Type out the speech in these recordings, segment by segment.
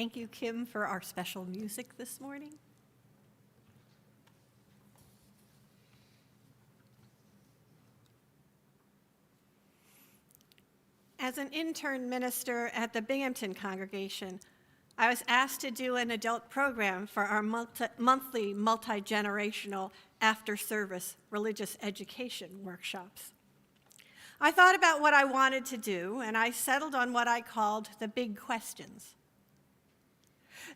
Thank you, Kim, for our special music this morning. As an intern minister at the Binghamton congregation, I was asked to do an adult program for our monthly multi-generational after-service religious education workshops. I thought about what I wanted to do, and I settled on what I called the big questions.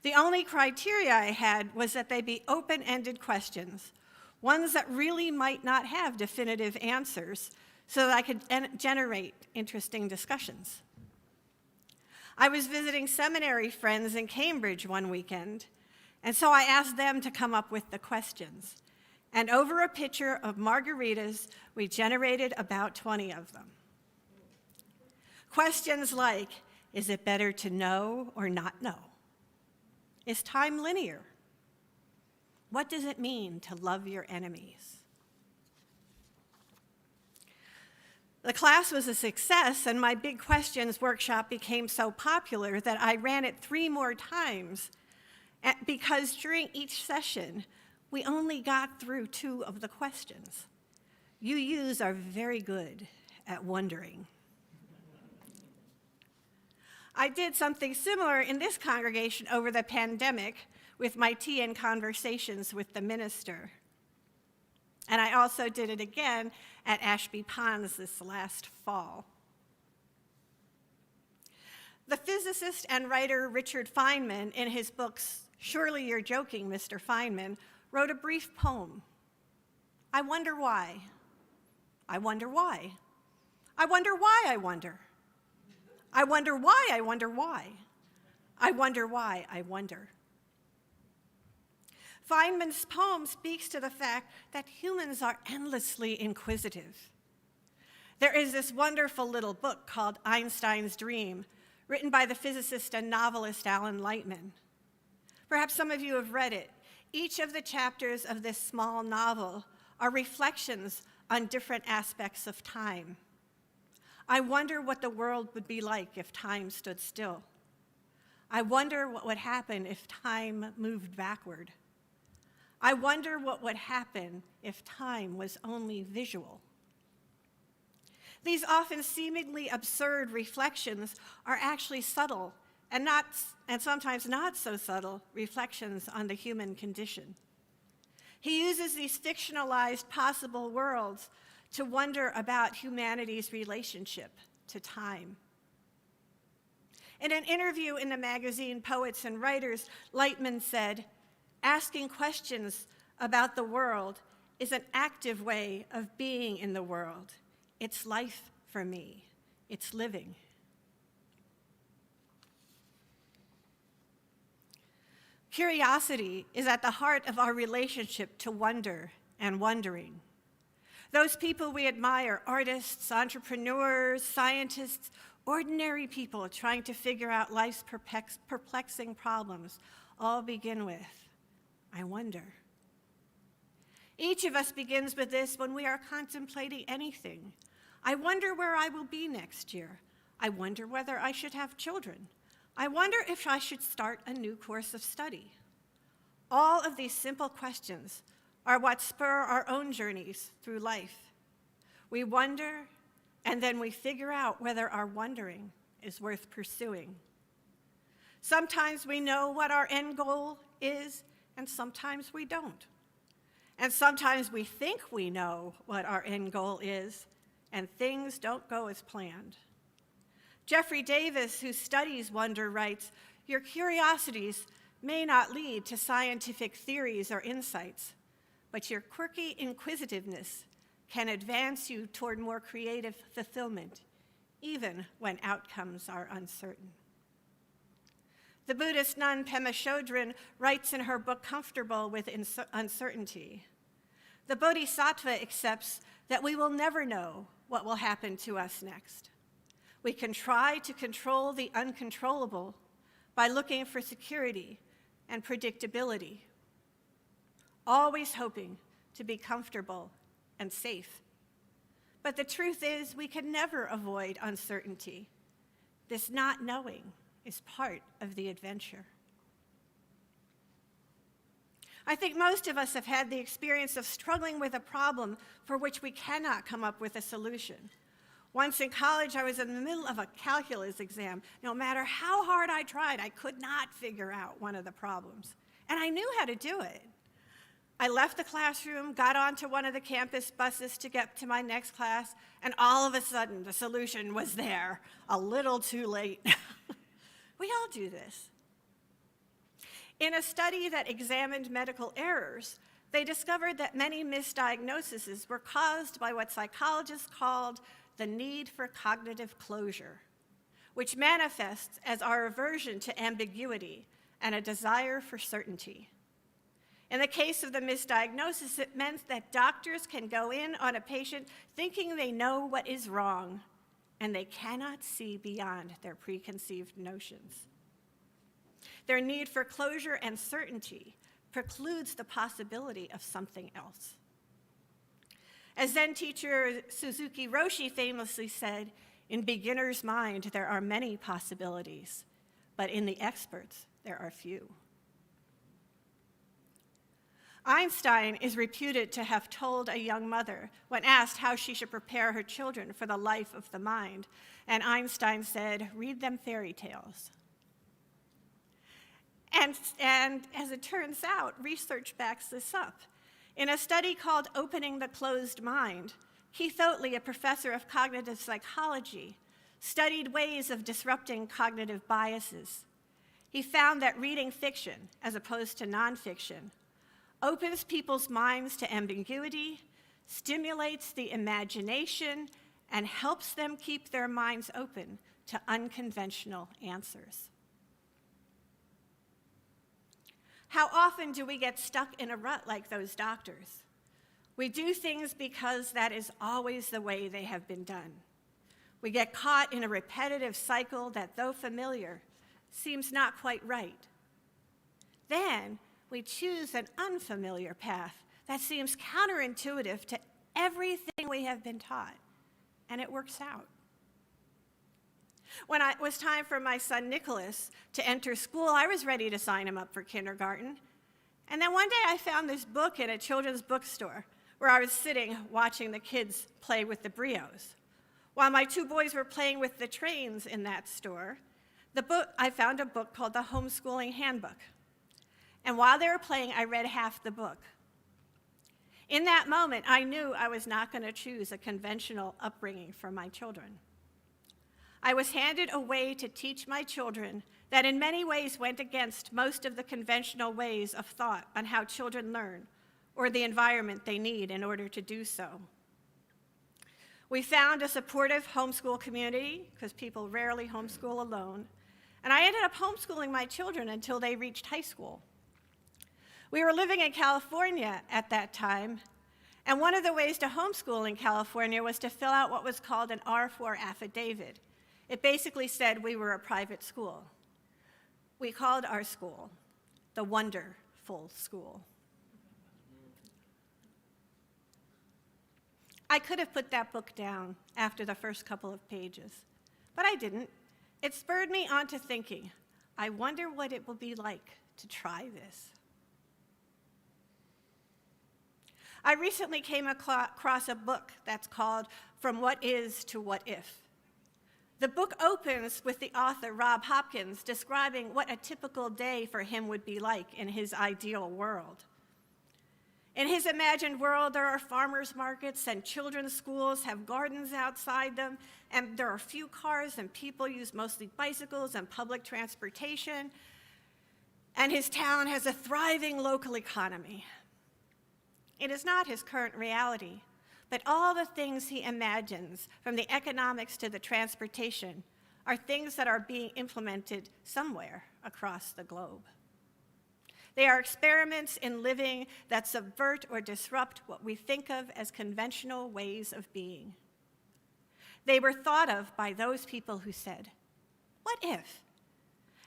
The only criteria I had was that they be open-ended questions, ones that really might not have definitive answers, so that I could generate interesting discussions. I was visiting seminary friends in Cambridge one weekend, and so I asked them to come up with the questions. And over a pitcher of margaritas, we generated about 20 of them. Questions like, is it better to know or not know? Is time linear? What does it mean to love your enemies? The class was a success, and my Big Questions workshop became so popular that I ran it 3 more times, because during each session, we only got through 2 of the questions. You youths are very good at wondering. I did something similar in this congregation over the pandemic with my tea and conversations with the minister. And I also did it again at Ashby Ponds this last fall. The physicist and writer Richard Feynman, in his books, Surely You're Joking, Mr. Feynman, wrote a brief poem. I wonder why. I wonder why. I wonder why I wonder. I wonder why I wonder why. I wonder why I wonder. Feynman's poem speaks to the fact that humans are endlessly inquisitive. There is this wonderful little book called Einstein's Dream, written by the physicist and novelist Alan Lightman. Perhaps some of you have read it. Each of the chapters of this small novel are reflections on different aspects of time. I wonder what the world would be like if time stood still. I wonder what would happen if time moved backward. I wonder what would happen if time was only visual. These often seemingly absurd reflections are actually subtle and sometimes not so subtle reflections on the human condition. He uses these fictionalized possible worlds to wonder about humanity's relationship to time. In an interview in the magazine Poets and Writers, Lightman said, asking questions about the world is an active way of being in the world. It's life for me. It's living. Curiosity is at the heart of our relationship to wonder and wondering. Those people we admire, artists, entrepreneurs, scientists, ordinary people trying to figure out life's perplexing problems, all begin with, I wonder. Each of us begins with this when we are contemplating anything. I wonder where I will be next year. I wonder whether I should have children. I wonder if I should start a new course of study. All of these simple questions are what spur our own journeys through life. We wonder, and then we figure out whether our wondering is worth pursuing. Sometimes we know what our end goal is, and sometimes we don't. And sometimes we think we know what our end goal is, and things don't go as planned. Jeffrey Davis, who studies wonder, writes, your curiosities may not lead to scientific theories or insights, but your quirky inquisitiveness can advance you toward more creative fulfillment, even when outcomes are uncertain. The Buddhist nun Pema Chodron writes in her book, Comfortable with Uncertainty, the Bodhisattva accepts that we will never know what will happen to us next. We can try to control the uncontrollable by looking for security and predictability, always hoping to be comfortable and safe. But the truth is, we can never avoid uncertainty. This not knowing is part of the adventure. I think most of us have had the experience of struggling with a problem for which we cannot come up with a solution. Once in college, I was in the middle of a calculus exam. No matter how hard I tried, I could not figure out one of the problems. And I knew how to do it. I left the classroom, got onto one of the campus buses to get to my next class, and all of a sudden, the solution was there, a little too late. We all do this. In a study that examined medical errors, they discovered that many misdiagnoses were caused by what psychologists called the need for cognitive closure, which manifests as our aversion to ambiguity and a desire for certainty. In the case of the misdiagnosis, it meant that doctors can go in on a patient thinking they know what is wrong, and they cannot see beyond their preconceived notions. Their need for closure and certainty precludes the possibility of something else. As Zen teacher Suzuki Roshi famously said, "In beginner's mind, there are many possibilities, but in the experts, there are few." Einstein is reputed to have told a young mother when asked how she should prepare her children for the life of the mind, and Einstein said, "Read them fairy tales." And as it turns out, research backs this up. In a study called Opening the Closed Mind, Keith Oatley, a professor of cognitive psychology, studied ways of disrupting cognitive biases. He found that reading fiction, as opposed to nonfiction, opens people's minds to ambiguity, stimulates the imagination, and helps them keep their minds open to unconventional answers. How often do we get stuck in a rut like those doctors? We do things because that is always the way they have been done. We get caught in a repetitive cycle that, though familiar, seems not quite right. Then we choose an unfamiliar path that seems counterintuitive to everything we have been taught, and it works out. When it was time for my son Nicholas to enter school, I was ready to sign him up for kindergarten. And then one day I found this book in a children's bookstore where I was sitting watching the kids play with the Brios. While my two boys were playing with the trains in that store, I found a book called The Homeschooling Handbook. And while they were playing, I read half the book. In that moment, I knew I was not going to choose a conventional upbringing for my children. I was handed a way to teach my children that in many ways went against most of the conventional ways of thought on how children learn or the environment they need in order to do so. We found a supportive homeschool community, because people rarely homeschool alone, and I ended up homeschooling my children until they reached high school. We were living in California at that time, and one of the ways to homeschool in California was to fill out what was called an R4 affidavit. It basically said we were a private school. We called our school the Wonderful School. I could have put that book down after the first couple of pages, but I didn't. It spurred me on to thinking, I wonder what it will be like to try this. I recently came across a book that's called From What Is to What If. The book opens with the author, Rob Hopkins, describing what a typical day for him would be like in his ideal world. In his imagined world, there are farmers markets and children's schools have gardens outside them, and there are few cars and people use mostly bicycles and public transportation, and his town has a thriving local economy. It is not his current reality, but all the things he imagines, from the economics to the transportation, are things that are being implemented somewhere across the globe. They are experiments in living that subvert or disrupt what we think of as conventional ways of being. They were thought of by those people who said, "What if?"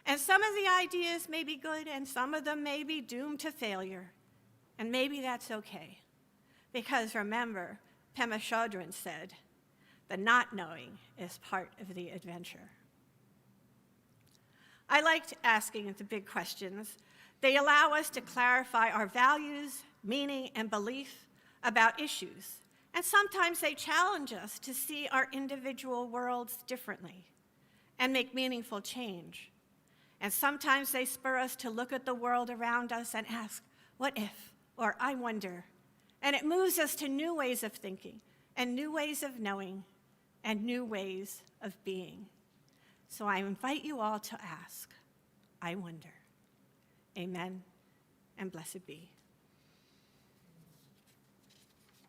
And some of the ideas may be good, and some of them may be doomed to failure. And maybe that's okay, because remember, Pema Chodron said, "The not knowing is part of the adventure." I liked asking the big questions They allow us to clarify our values, meaning, and belief about issues. And sometimes they challenge us to see our individual worlds differently and make meaningful change. And sometimes they spur us to look at the world around us and ask, what if, or I wonder. And it moves us to new ways of thinking and new ways of knowing and new ways of being. So I invite you all to ask, I wonder. Amen, and blessed be.